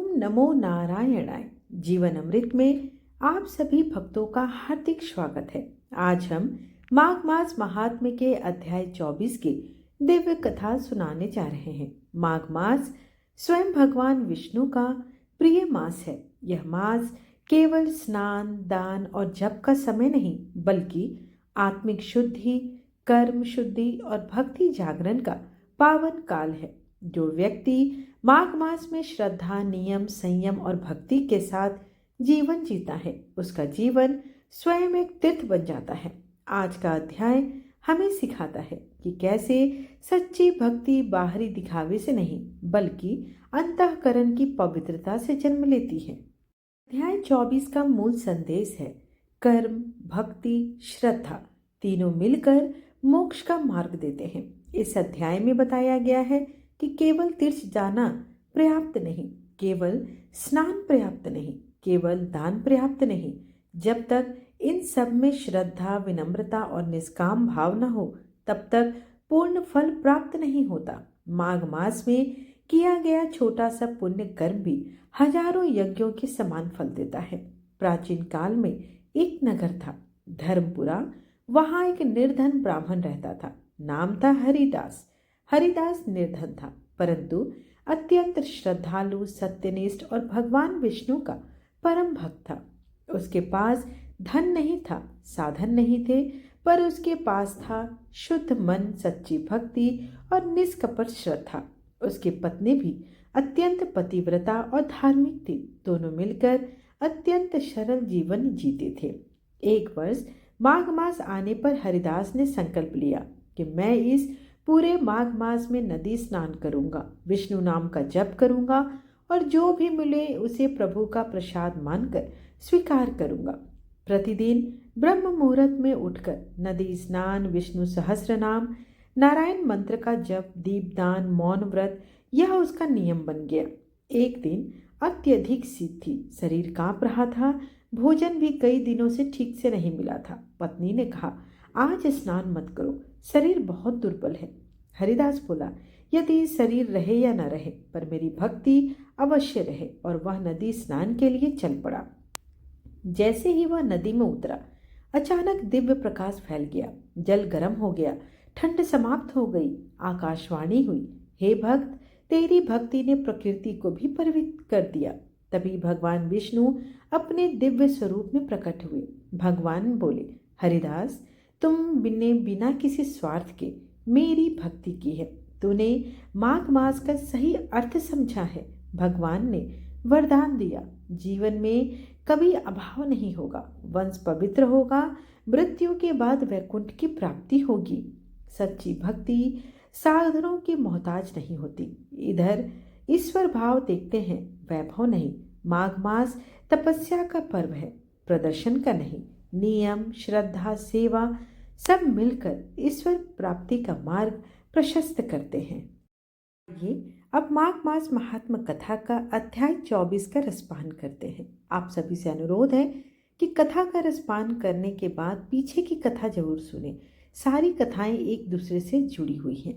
नमो नारायणाय। जीवन अमृत में आप सभी भक्तों का हार्दिक स्वागत है। आज हम माघ मास महात्म्य के अध्याय 24 की दिव्य कथा सुनाने जा रहे हैं। माघ मास स्वयं भगवान विष्णु का प्रिय मास है। यह मास केवल स्नान, दान और जप का समय नहीं, बल्कि आत्मिक शुद्धि, कर्म शुद्धि और भक्ति जागरण का पावन काल है। जो व्यक्ति माघ मास में श्रद्धा, नियम, संयम और भक्ति के साथ जीवन जीता है, उसका जीवन स्वयं एक तीर्थ बन जाता है। आज का अध्याय हमें सिखाता है कि कैसे सच्ची भक्ति बाहरी दिखावे से नहीं, बल्कि अंतःकरण की पवित्रता से जन्म लेती है। अध्याय 24 का मूल संदेश है कर्म, भक्ति, श्रद्धा तीनों मिलकर मोक्ष का मार्ग देते हैं। इस अध्याय में बताया गया है कि केवल तीर्थ जाना पर्याप्त नहीं, केवल स्नान पर्याप्त नहीं, केवल दान पर्याप्त नहीं। जब तक इन सब में श्रद्धा, विनम्रता और निष्काम भाव न हो, तब तक पूर्ण फल प्राप्त नहीं होता। माघ मास में किया गया छोटा सा पुण्य कर्म भी हजारों यज्ञों के समान फल देता है। प्राचीन काल में एक नगर था, धर्मपुरा। वहां एक निर्धन ब्राह्मण रहता था। नाम था हरिदास। हरिदास निर्धन था, परंतु अत्यंत श्रद्धालु, सत्यनिष्ठ और भगवान विष्णु का परम भक्त था। उसके पास धन नहीं था, साधन नहीं थे, पर उसके पास था शुद्ध मन, सच्ची भक्ति और निष्कपट श्रद्धा। उसकी पत्नी भी अत्यंत पतिव्रता और धार्मिक थी। दोनों मिलकर अत्यंत सरल जीवन जीते थे। एक वर्ष माघ मास आने पर हरिदास ने संकल्प लिया कि मैं इस पूरे माघ मास में नदी स्नान करूंगा, विष्णु नाम का जप करूंगा और जो भी मिले उसे प्रभु का प्रसाद मानकर स्वीकार करूंगा। प्रतिदिन ब्रह्म मुहूर्त में उठकर नदी स्नान, विष्णु सहस्त्र नाम, नारायण मंत्र का जप, दीपदान, मौन व्रत, यह उसका नियम बन गया। एक दिन अत्यधिक शीत थी, शरीर कांप रहा था, भोजन भी कई दिनों से ठीक से नहीं मिला था। पत्नी ने कहा, आज स्नान मत करो, शरीर बहुत दुर्बल है। हरिदास बोला, यदि शरीर रहे या न रहे, पर मेरी भक्ति अवश्य रहे, और वह नदी स्नान के लिए चल पड़ा। जैसे ही वह नदी में उतरा, अचानक दिव्य प्रकाश फैल गया, जल गर्म हो गया, ठंड समाप्त हो गई। आकाशवाणी हुई, हे भक्त, तेरी भक्ति ने प्रकृति को भी पवित्र कर दिया। तभी भगवान विष्णु अपने दिव्य स्वरूप में प्रकट हुए। भगवान बोले, हरिदास, तुमने बिना किसी स्वार्थ के मेरी भक्ति की है। तूने माघ मास का सही अर्थ समझा है। भगवान ने वरदान दिया, जीवन में कभी अभाव नहीं होगा, वंश पवित्र होगा, मृत्यु के बाद वैकुंठ की प्राप्ति होगी। सच्ची भक्ति साधनों की मोहताज नहीं होती। इधर ईश्वर भाव देखते हैं, वैभव नहीं। माघ मास तपस्या का पर्व है, प्रदर्शन का नहीं। नियम, श्रद्धा, सेवा सब मिलकर ईश्वर प्राप्ति का मार्ग प्रशस्त करते हैं। ये अब माघ मास महात्म कथा का अध्याय 24 का रसपान करते हैं। आप सभी से अनुरोध है कि कथा का रसपान करने के बाद पीछे की कथा जरूर सुने। सारी कथाएं एक दूसरे से जुड़ी हुई हैं।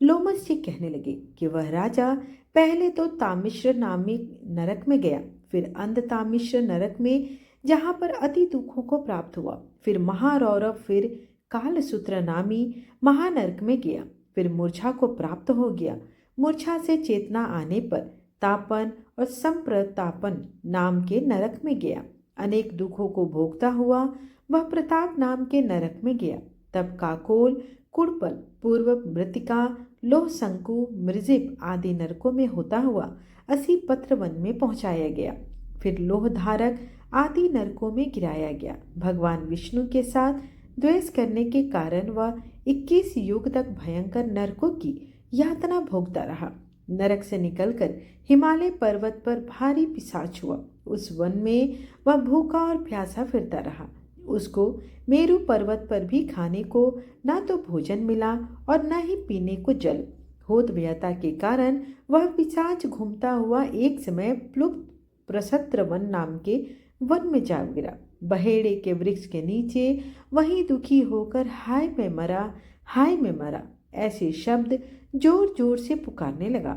लोमस जी कहने लगे कि वह राजा पहले तो तामिश्र नामी नरक में गया, फिर अंध तामिश्र नरक में, जहां पर अति दुखों को प्राप्त हुआ, फिर महारौरव, फिर कालसूत्र नामी महानरक में गया, फिर मूर्छा को प्राप्त हो गया। मूर्छा से चेतना आने पर तापन और संप्रतापन नाम के नरक में गया। अनेक दुखों को भोगता हुआ वह प्रताप नाम के नरक में गया। तब काकोल, कुड़पल, पूर्व मृतिका, लोह शंकु, मृजिप आदि नरकों में होता हुआ असी पत्र वन में पहुंचाया गया। फिर लोह धारक आदि नरकों में गिराया गया। भगवान विष्णु के साथ द्वेष करने के कारण वह 21 युग तक भयंकर नरकों की यातना भोगता रहा। नरक से निकलकर हिमालय पर्वत पर भारी पिशाच हुआ। उस वन में वह भूखा और प्यासा फिरता रहा। उसको मेरु पर्वत पर भी खाने को न तो भोजन मिला और न ही पीने को जल। होत व्यथा के कारण वह पिशाच घूमता हुआ एक समय प्लुप्त प्रसत्र वन नाम के वन में जा गिरा। बहेड़े के वृक्ष के नीचे वहीं दुखी होकर हाय मैं मरा, हाय मैं मरा ऐसे शब्द जोर जोर से पुकारने लगा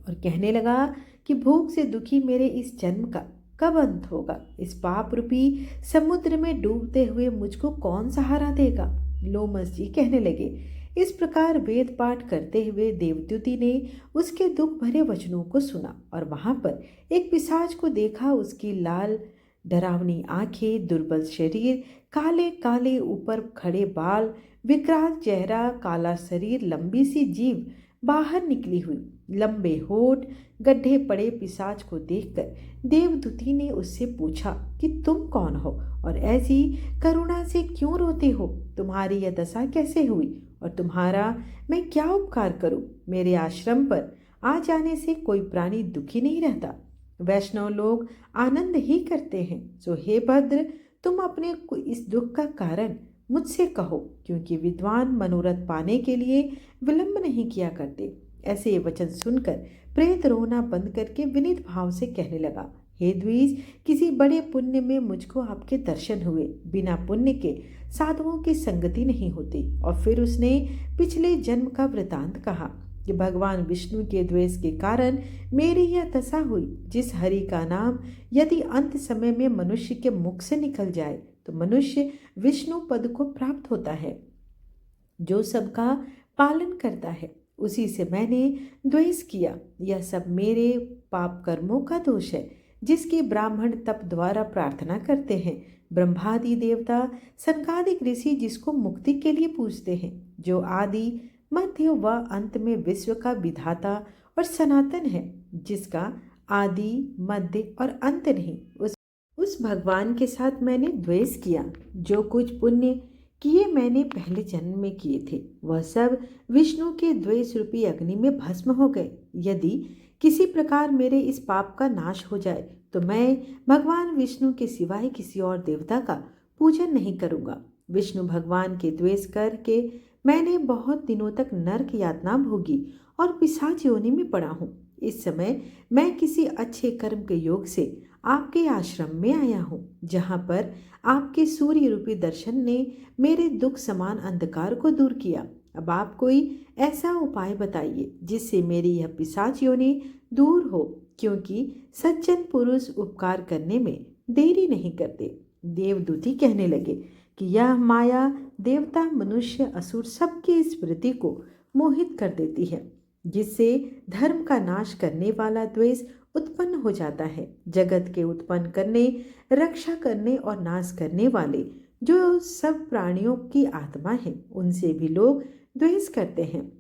और कहने लगा कि भूख से दुखी मेरे इस जन्म का कब अंत होगा। इस पाप रूपी समुद्र में डूबते हुए मुझको कौन सहारा देगा। लोमस जी कहने लगे। इस प्रकार वेद पाठ करते हुए देवदूती ने उसके दुख भरे वचनों को सुना और वहां पर एक पिशाच को देखा। उसकी लाल डरावनी आंखें, दुर्बल शरीर, काले काले ऊपर खड़े बाल, विकराल चेहरा, काला शरीर, लंबी सी जीभ बाहर निकली हुई, लंबे होठ, गड्ढे पड़े पिशाच को देखकर देवदूती ने उससे पूछा कि तुम कौन हो और ऐसी करुणा से क्यों रोते हो। तुम्हारी यह दशा कैसे हुई और तुम्हारा मैं क्या उपकार करूं। मेरे आश्रम पर आ जाने से कोई प्राणी दुखी नहीं रहता। वैष्णव लोग आनंद ही करते हैं। सो हे भद्र, तुम अपने इस दुख का कारण मुझसे कहो, क्योंकि विद्वान मनोरथ पाने के लिए विलंब नहीं किया करते। ऐसे ये वचन सुनकर प्रेत रोना बंद करके विनीत भाव से कहने लगा, हे द्विज, किसी बड़े पुण्य में मुझको आपके दर्शन हुए। बिना पुण्य के साधुओं की संगति नहीं होती। और फिर उसने पिछले जन्म का वृतांत कहा कि भगवान विष्णु के द्वेष के कारण मेरी यह दशा हुई। जिस हरि का नाम यदि अंत समय में मनुष्य के मुख से निकल जाए तो मनुष्य विष्णु पद को प्राप्त होता है, जो सबका पालन करता है। उसी से मैंने द्वेष किया। यह सब मेरे पाप कर्मों का दोष है, जिसकी ब्राह्मण तप द्वारा प्रार्थना करते हैं। ब्रह्मादि देवता, सनकादिक ऋषि जिसको मुक्ति के लिए पूजते हैं, जो आदि मध्य व अंत में विश्व का विधाता और सनातन है, जिसका आदि मध्य और अंत नहीं, उस भगवान के साथ मैंने द्वेष किया। जो कुछ पुण्य किए मैंने पहले जन्म में किए थे, वह सब विष्णु के द्वेष रूपी अग्नि में भस्म हो गए। यदि किसी प्रकार मेरे इस पाप का नाश हो जाए तो मैं भगवान विष्णु के सिवाय किसी और देवता का पूजन नहीं करूँगा। विष्णु भगवान के द्वेष करके मैंने बहुत दिनों तक नरक यातना भोगी और पिशाच योनि में पड़ा हूँ। इस समय मैं किसी अच्छे कर्म के योग से आपके आश्रम में आया हूँ, जहाँ पर आपके सूर्य रूपी दर्शन ने मेरे दुख समान अंधकार को दूर किया। अब आप कोई ऐसा उपाय बताइए जिससे मेरी यह पिशाच योनि दूर हो, क्योंकि सज्जन पुरुष उपकार करने में देरी नहीं करते। देवदूती कहने लगे कि यह माया देवता, मनुष्य, असुर सबकी स्मृति को मोहित कर देती है, जिससे धर्म का नाश करने वाला द्वेष उत्पन्न हो जाता है। जगत के उत्पन्न करने, रक्षा करने और नाश करने वाले जो सब प्राणियों की आत्मा है, उनसे भी लोग द्वेष करते हैं।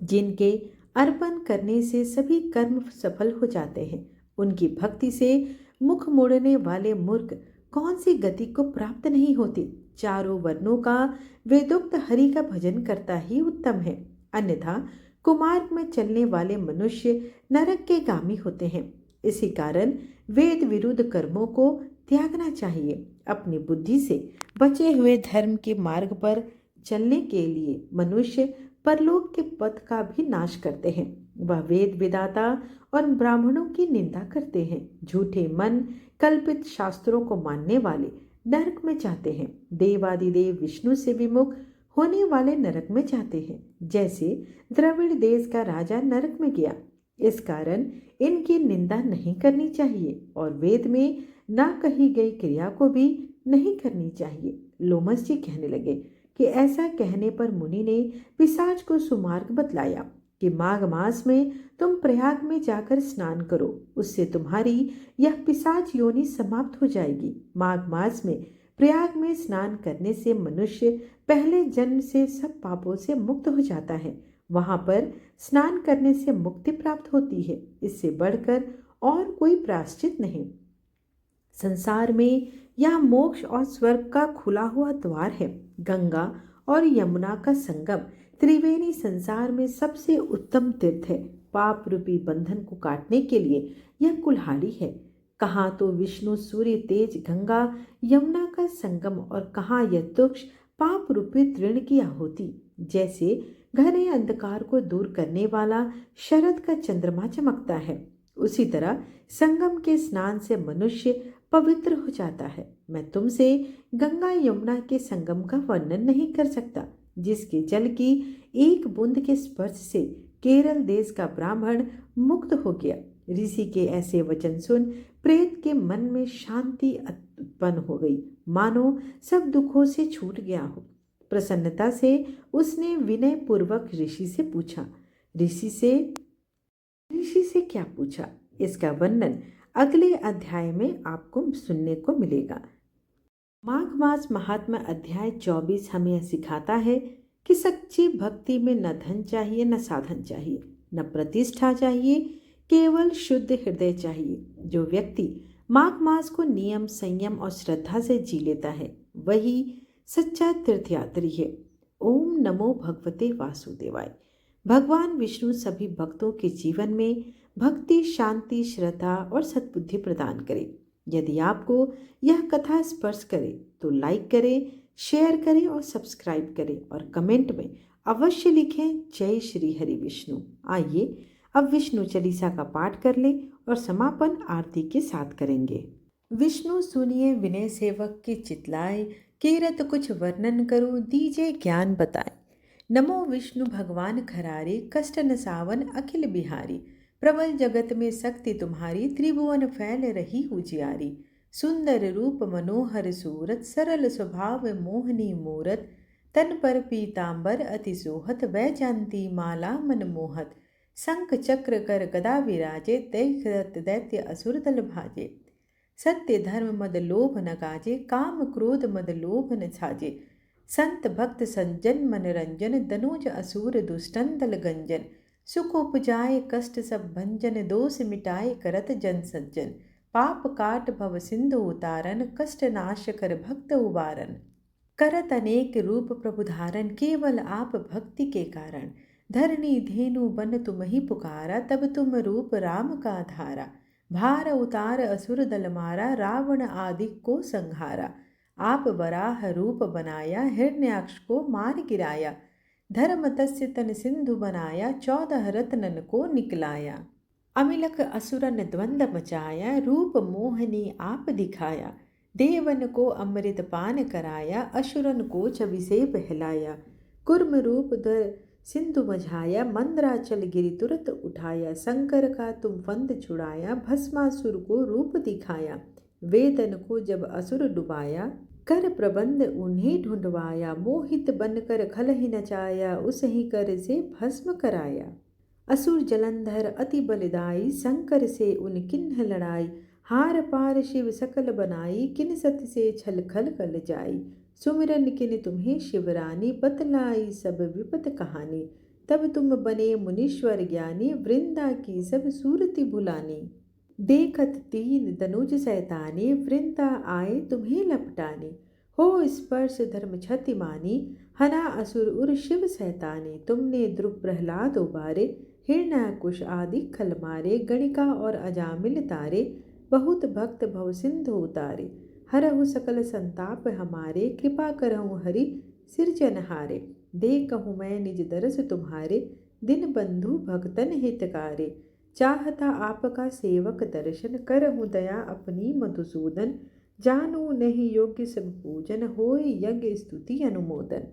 जिनके अर्पण करने से सभी कर्म सफल हो जाते हैं, उनकी भक्ति से मुख मोड़ने वाले मूर्ख कौन सी गति को प्राप्त नहीं होती। चारों वर्णों का वेदोक्त हरि का भजन करता ही उत्तम है, अन्यथा कुमार्ग में चलने वाले मनुष्य नरक के गामी होते हैं। इसी कारण वेद विरुद्ध कर्मों को त्यागना चाहिए। अपनी बुद्धि से बचे हुए धर्म के मार्ग पर चलने के लिए मनुष्य परलोक के पथ का भी नाश करते हैं। वह वेद विदाता और ब्राह्मणों की निंदा करते हैं। झूठे मन कल्पित शास्त्रों को मानने वाले नरक में जाते हैं। देवादिदेव विष्णु से विमुख होने वाले नरक में जाते हैं, जैसे द्रविड़ देश का राजा नरक में गया। इस कारण इनकी निंदा नहीं करनी चाहिए और वेद में ना कही गई क्रिया को भी नहीं करनी चाहिए। लोमस जी कहने लगे कि ऐसा कहने पर मुनि ने पिशाच को सुमार्ग बतलाया कि माघ मास में तुम प्रयाग में जाकर स्नान करो, उससे तुम्हारी यह पिशाच योनि समाप्त हो जाएगी। माघ मास में प्रयाग में स्नान करने से मनुष्य पहले जन्म से सब पापों से मुक्त हो जाता है। वहां पर स्नान करने से मुक्ति प्राप्त होती है। इससे बढ़कर और कोई प्रायश्चित नहीं। संसार में यह मोक्ष और स्वर्ग का खुला हुआ द्वार है। गंगा और यमुना का संगम त्रिवेणी संसार में सबसे उत्तम तीर्थ है। पाप रूपी बंधन को काटने के लिए यह कुल्हाड़ी है। कहाँ तो विष्णु सूर्य तेज गंगा यमुना का संगम और कहाँ यह तुक्ष पाप रूपी तृण की आहुति। जैसे घने अंधकार को दूर करने वाला शरद का चंद्रमा चमकता है, उसी तरह संगम के स्नान से मनुष्य पवित्र हो जाता है। मैं तुमसे गंगा यमुना के संगम का वर्णन नहीं कर सकता, जिसके जल की एक बूंद के स्पर्श से केरल देश का ब्राह्मण मुक्त हो गया। ऋषि के ऐसे वचन सुन प्रेत के मन में शांति उत्पन्न हो गई, मानो सब दुखों से छूट गया हो। प्रसन्नता से उसने विनय पूर्वक ऋषि से क्या पूछा, इसका वर्णन अगले अध्याय में आपको सुनने को मिलेगा। माघ मास महात्मा अध्याय 24 हमें सिखाता है कि सच्ची भक्ति में न धन चाहिए, न साधन चाहिए, न प्रतिष्ठा चाहिए, केवल शुद्ध हृदय चाहिए। जो व्यक्ति माघ मास को नियम, संयम और श्रद्धा से जी लेता है, वही सच्चा तीर्थयात्री है। ओम नमो भगवते वासुदेवाय। भगवान विष्णु सभी भक्तों के जीवन में भक्ति, शांति, श्रद्धा और सद्बुद्धि प्रदान करे। यदि आपको यह कथा स्पर्श करे तो लाइक करें, शेयर करें और सब्सक्राइब करें और कमेंट में अवश्य लिखें जय श्री हरि विष्णु। आइए अब विष्णु चालीसा का पाठ कर लें और समापन आरती के साथ करेंगे। विष्णु सुनिए विनय सेवक की चितलाए, कीरत कुछ वर्णन करूं दीजे ज्ञान बताए। नमो विष्णु भगवान खरारे, कष्ट न सावन अखिल बिहारी। प्रबल जगत में शक्ति तुम्हारी, त्रिभुवन फैल रही उजियारी। सुंदर रूप मनोहर सूरत, सरल स्वभाव मोहनी मूरत। तन पर पीतांबर अति सोहत, वैजयंती माला मनमोहत। शंख चक्र कर गदा विराजे, दैत्य दैत्य असुर दल भाजे। सत्य धर्म मद लोभ न गाजे, काम क्रोध मद लोभ न छाजे। संत भक्त सज्जन मनरंजन, दनुज असुर दुष्टन दल गंजन। सुख उपजाए कष्ट सब भंजन, दोष मिटाए करत जन सज्जन। पाप काट भव सिंधु उतारन, कष्ट नाश कर भक्त उबारन। करत अनेक रूप प्रभु धारण, केवल आप भक्ति के कारण। धरणी धेनु बन तुम ही पुकारा, तब तुम रूप राम का धारा। भार उतार असुर दल मारा, रावण आदि को संहारा। आप वराह रूप बनाया, हिरण्याक्ष को मार गिराया। धर्म तस्य तन सिंधु बनाया, 14 रत्नन को निकलाया। अमिलक असुरन द्वंद मचाया, रूप मोहनी आप दिखाया। देवन को अमृत पान कराया, असुरन को छवि से बहलाया। कुर्म रूप धर सिंधु मझाया, मंद्राचल गिरि तुरत उठाया। शंकर का तुम फंद छुड़ाया, भस्मासुर को रूप दिखाया। वेदन को जब असुर डुबाया, कर प्रबंध उन्हें ढूंढवाया। मोहित बनकर खल ही नचाया, उस ही कर से भस्म कराया। असुर जलंधर अति बलदाई, शंकर से उन किन्ह लड़ाई। हार पार शिव सकल बनाई, किन सत्य से छल खल कल जाई। सुमिरन किन तुम्हें शिवरानी, बतलाई सब विपत कहानी। तब तुम बने मुनीश्वर ज्ञानी, वृंदा की सब सूरति भुलानी। देखत तीन दनुज सैतानी, वृंदा आए तुम्हें लपटानी। हो स्पर्श धर्म क्षति मानी, हना असुर उर शिव सैतानी। तुमने ध्रुव प्रहलाद उबारे, हिरण्याकुश आदि खल मारे। गणिका और अजामिल तारे, बहुत भक्त भव सिंधु उतारे। हरहु सकल संताप हमारे, कृपा करहु हरि सिरजनहारे। देखहु मैं निज दरस तुम्हारे, दिन बंधु भक्तन हितकारे। चाहता आपका सेवक दर्शन, करहु दया अपनी मधुसूदन। जानू नहीं योग्य सब पूजन, होय यज्ञ स्तुति अनुमोदन।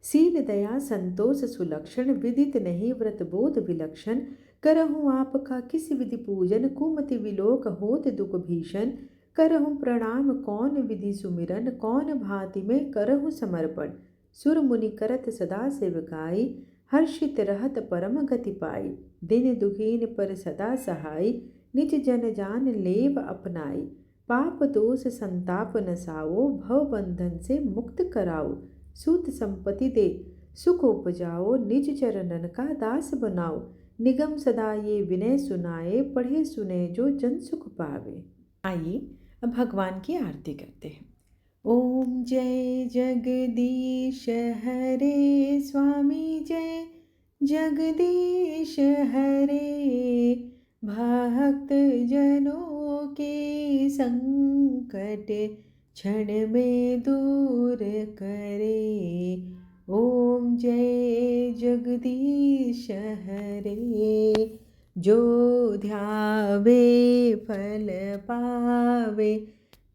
शील दया संतोष सुलक्षण, विदित नहीं व्रत बोध विलक्षण। करहु आपका किस विधि पूजन, कुमति विलोक होत दुख भीषण। करहु प्रणाम कौन विधि सुमिरन, कौन भांति में करहु समर्पण। सुर मुनि करत सदा सेवकाई, हर्षित रहत परम गति पाई। दिन दुखीन पर सदा सहाय, निज जन जान लेव अपनाई। पाप दोष संताप नसाओ, भव बंधन से मुक्त कराओ। सूत संपत्ति दे सुख उपजाओ, निज चरणन का दास बनाओ। निगम सदा ये विनय सुनाए, पढ़े सुने जो जन सुख पावे। आइए अब भगवान की आरती करते हैं। ओम जय जगदीश हरे स्वामी, जय जगदीश हरे। भक्त जनों के संकट क्षण में दूर करे। ओम जय जगदीश हरे। जो ध्यावे फल पावे,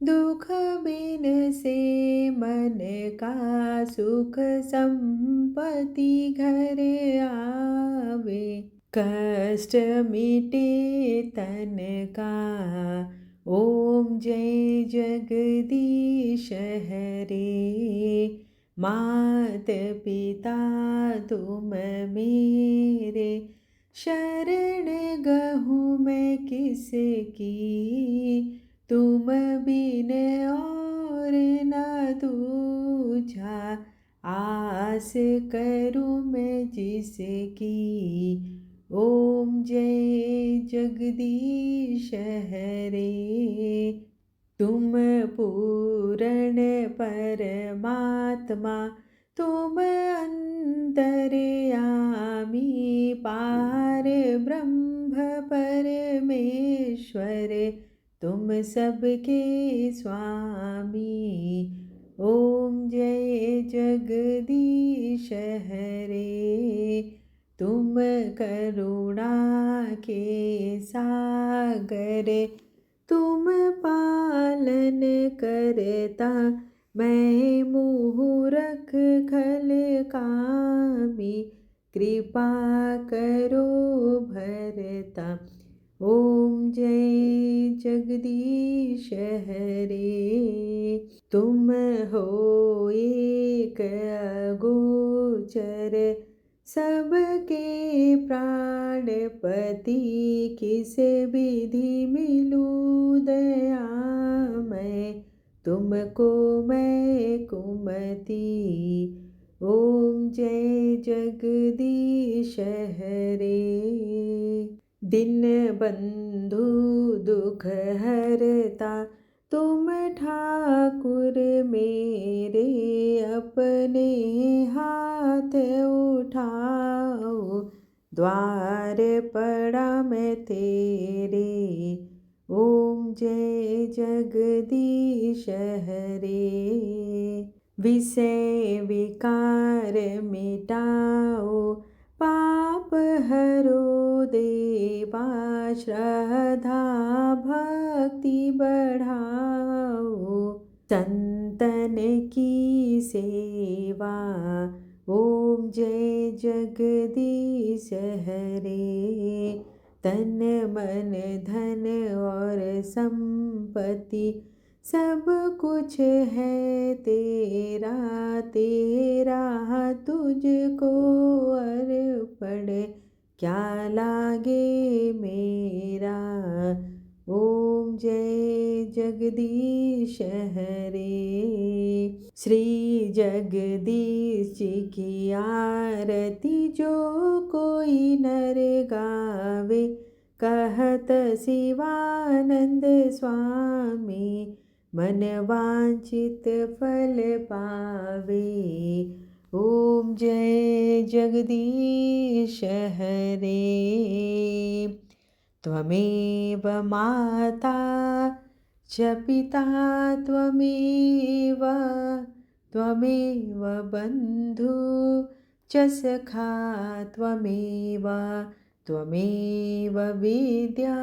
दुख बिन से मन का सुख संपत्ति घर आवे। कष्ट मिटे तन का। ओम जय जगदीश हरे। मात पिता तुम मेरे, शरण गहूँ मैं किसकी। तुम बिन और न दूजा, आस करूँ मैं जिसकी। ओम जय जगदीश हरे। तुम पूर्ण परमात्मा, तुम अंतर्यामी, पार ब्रह्म परमेश्वर, तुम सबके स्वामी। ओम जय जगदीश हरे। तुम करुणा के सागर, तुम पालन करता, मैं मूरख खल कामी, कृपा करो भरता। ओम जय जगदीश हरे। तुम हो एक अगोचर, सबके प्राणपति, किस विधि मिलूं दया मैं, तुमको मैं कुमति। ओम जय जगदीश हरे। दिन बंधु दुख हरता, तुम ठाकुर मेरे, अपने हाथ उठाओ, द्वार पड़ा मैं तेरे। ओम जय जगदीश हरे। विषय विकार मिटाओ, पाप हरो देवा, श्रद्धा भक्ति बढ़ाओ, संतन की सेवा। ओम जय जगदीश हरे। तन मन धन और संपत्ति, सब कुछ है तेरा, तेरा तुझको अर्पण, क्या लागे मेरा। ओम जय जगदीश हरे। श्री जगदीश जी की आरती जो कोई नर गावे, कहत शिवानंद स्वामी, मन वांछित फल पावे। ओम जय जगदीश हरे। त्वमेव माता च पिता त्वमेव, त्वमेव बन्धु च सखा त्वमेव, त्वमेव विद्या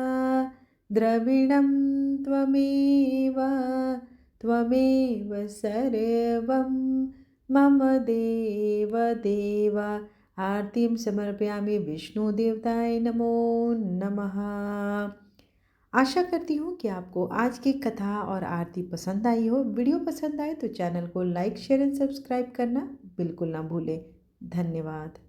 द्रविणं त्वमेव, त्वमेव सर्वं मम देव देव। आरतीं समर्पयामि विष्णुदेवताय नमो नमः। आशा करती हूँ कि आपको आज की कथा और आरती पसंद आई हो। वीडियो पसंद आए तो चैनल को लाइक शेयर एंड सब्सक्राइब करना बिल्कुल ना भूलें। धन्यवाद।